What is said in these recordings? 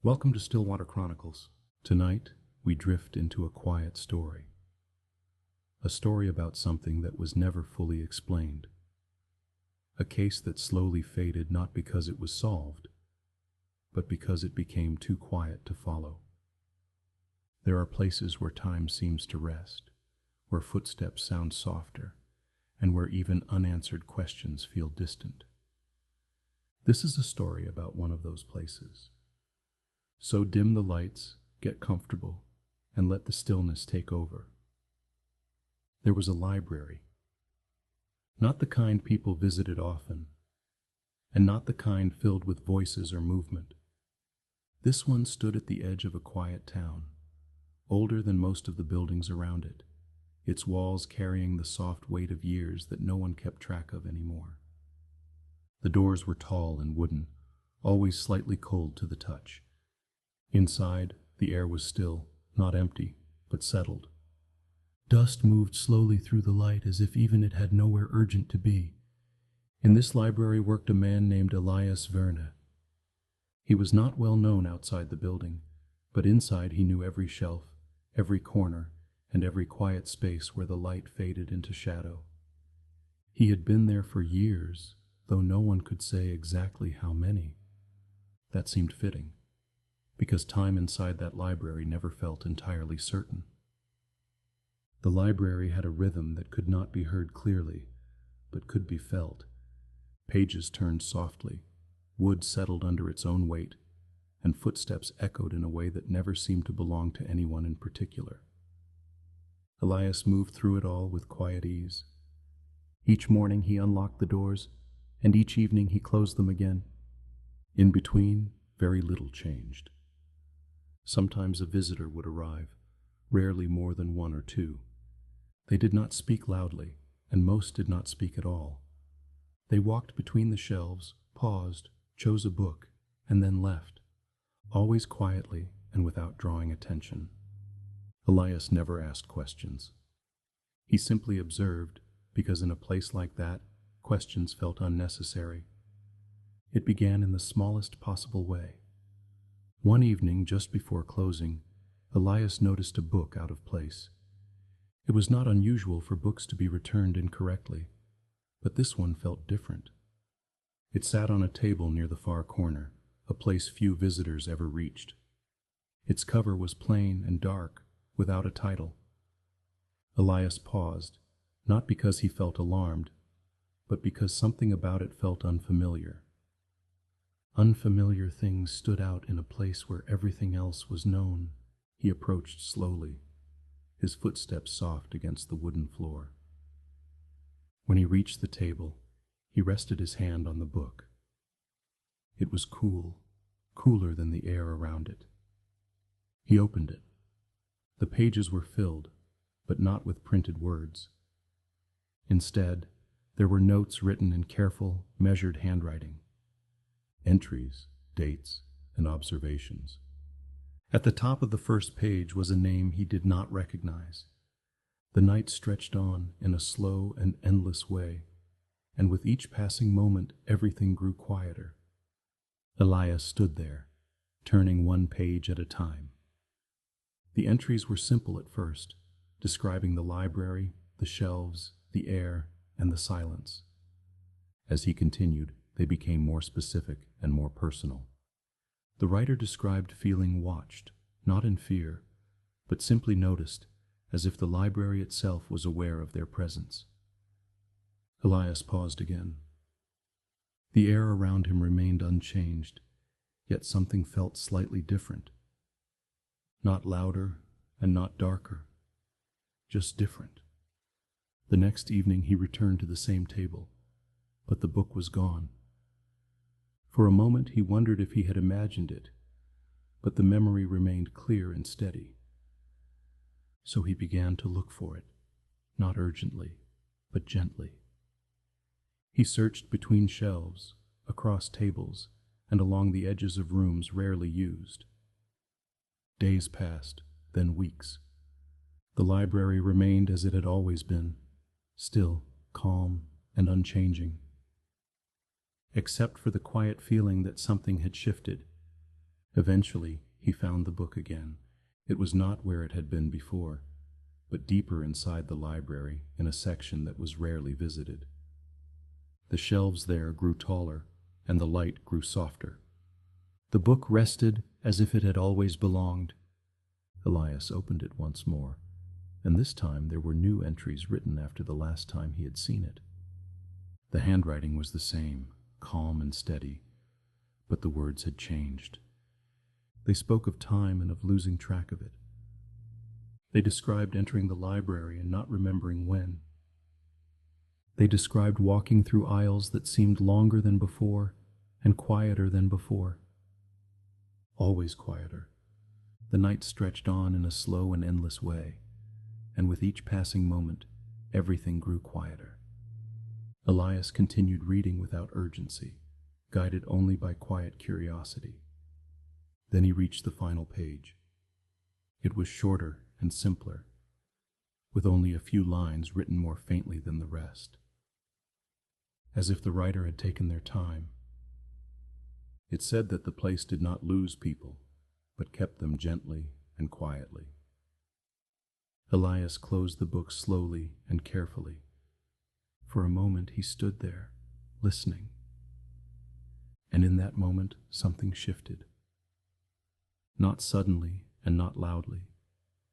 Welcome to Stillwater Chronicles. Tonight, we drift into a quiet story. A story about something that was never fully explained. A case that slowly faded not because it was solved, but because it became too quiet to follow. There are places where time seems to rest, where footsteps sound softer, and where even unanswered questions feel distant. This is a story about one of those places. So dim the lights, get comfortable, and let the stillness take over. There was a library. Not the kind people visited often, and not the kind filled with voices or movement. This one stood at the edge of a quiet town, older than most of the buildings around it, its walls carrying the soft weight of years that no one kept track of anymore. The doors were tall and wooden, always slightly cold to the touch. Inside, the air was still, not empty, but settled. Dust moved slowly through the light as if even it had nowhere urgent to be. In this library worked a man named Elias Verne. He was not well known outside the building, but inside he knew every shelf, every corner, and every quiet space where the light faded into shadow. He had been there for years, though no one could say exactly how many. That seemed fitting, because time inside that library never felt entirely certain. The library had a rhythm that could not be heard clearly, but could be felt. Pages turned softly, wood settled under its own weight, and footsteps echoed in a way that never seemed to belong to anyone in particular. Elias moved through it all with quiet ease. Each morning he unlocked the doors, and each evening he closed them again. In between, very little changed. Sometimes a visitor would arrive, rarely more than one or two. They did not speak loudly, and most did not speak at all. They walked between the shelves, paused, chose a book, and then left, always quietly and without drawing attention. Elias never asked questions. He simply observed, because in a place like that, questions felt unnecessary. It began in the smallest possible way. One evening, just before closing, Elias noticed a book out of place. It was not unusual for books to be returned incorrectly, but this one felt different. It sat on a table near the far corner, a place few visitors ever reached. Its cover was plain and dark, without a title. Elias paused, not because he felt alarmed, but because something about it felt unfamiliar. Unfamiliar things stood out in a place where everything else was known. He approached slowly, his footsteps soft against the wooden floor. When he reached the table, he rested his hand on the book. It was cool, cooler than the air around it. He opened it. The pages were filled, but not with printed words. Instead, there were notes written in careful, measured handwriting. Entries, dates, and observations. At the top of the first page was a name he did not recognize. The night stretched on in a slow and endless way, and with each passing moment everything grew quieter. Elias stood there, turning one page at a time. The entries were simple at first, describing the library, the shelves, the air, and the silence. As he continued, they became more specific and more personal. The writer described feeling watched, not in fear, but simply noticed, as if the library itself was aware of their presence. Elias paused again. The air around him remained unchanged, yet something felt slightly different. Not louder and not darker, just different. The next evening he returned to the same table, but the book was gone. For a moment he wondered if he had imagined it, but the memory remained clear and steady. So he began to look for it, not urgently, but gently. He searched between shelves, across tables, and along the edges of rooms rarely used. Days passed, then weeks. The library remained as it had always been, still, calm, and unchanging. Except for the quiet feeling that something had shifted. Eventually, he found the book again. It was not where it had been before, but deeper inside the library in a section that was rarely visited. The shelves there grew taller, and the light grew softer. The book rested as if it had always belonged. Elias opened it once more, and this time there were new entries written after the last time he had seen it. The handwriting was the same, calm and steady, but the words had changed. They spoke of time and of losing track of it. They described entering the library and not remembering when. They described walking through aisles that seemed longer than before and quieter than before. Always quieter. The night stretched on in a slow and endless way, and with each passing moment, everything grew quieter. Elias continued reading without urgency, guided only by quiet curiosity. Then he reached the final page. It was shorter and simpler, with only a few lines written more faintly than the rest, as if the writer had taken their time. It said that the place did not lose people, but kept them gently and quietly. Elias closed the book slowly and carefully. For a moment he stood there, listening. And in that moment something shifted. Not suddenly and not loudly,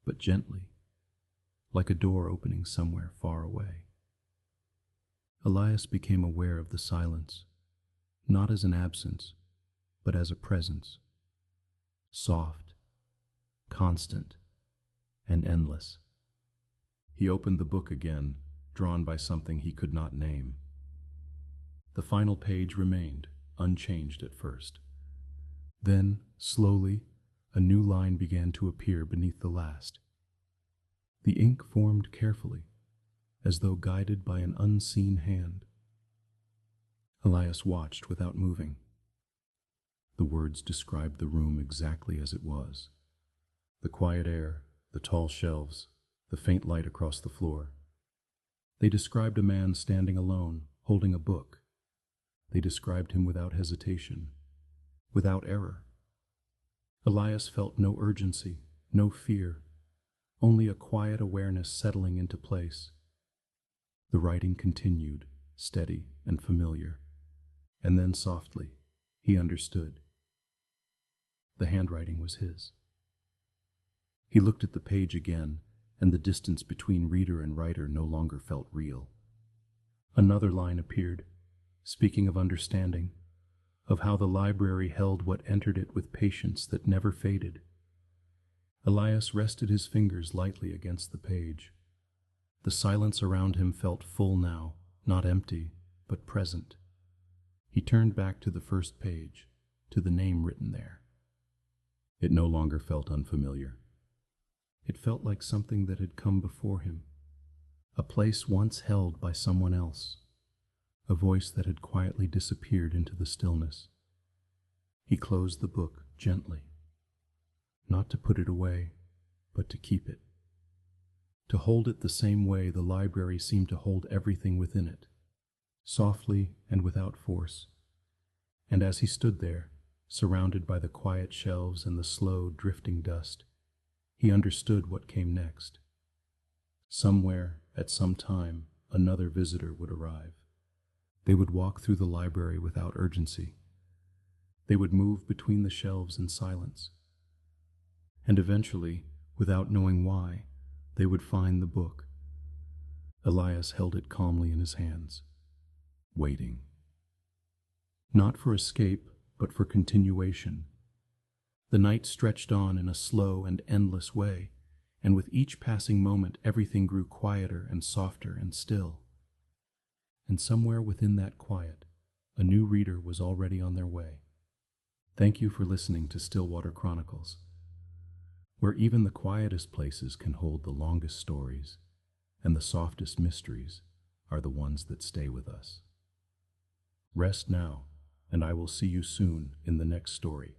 but gently, like a door opening somewhere far away. Elias became aware of the silence, not as an absence, but as a presence, soft, constant, and endless. He opened the book again, drawn by something he could not name. The final page remained, unchanged at first. Then, slowly, a new line began to appear beneath the last. The ink formed carefully, as though guided by an unseen hand. Elias watched without moving. The words described the room exactly as it was. The quiet air, the tall shelves, the faint light across the floor. They described a man standing alone, holding a book. They described him without hesitation, without error. Elias felt no urgency, no fear, only a quiet awareness settling into place. The writing continued, steady and familiar, and then softly, he understood. The handwriting was his. He looked at the page again, and the distance between reader and writer no longer felt real. Another line appeared, speaking of understanding, of how the library held what entered it with patience that never faded. Elias rested his fingers lightly against the page. The silence around him felt full now, not empty, but present. He turned back to the first page, to the name written there. It no longer felt unfamiliar. It felt like something that had come before him, a place once held by someone else, a voice that had quietly disappeared into the stillness. He closed the book gently, not to put it away, but to keep it, to hold it the same way the library seemed to hold everything within it, softly and without force. And as he stood there, surrounded by the quiet shelves and the slow, drifting dust, he understood what came next. Somewhere, at some time, another visitor would arrive. They would walk through the library without urgency. They would move between the shelves in silence. And eventually, without knowing why, they would find the book. Elias held it calmly in his hands, waiting. Not for escape, but for continuation. The night stretched on in a slow and endless way, and with each passing moment everything grew quieter and softer and still. And somewhere within that quiet, a new reader was already on their way. Thank you for listening to Stillwater Chronicles, where even the quietest places can hold the longest stories, and the softest mysteries are the ones that stay with us. Rest now, and I will see you soon in the next story.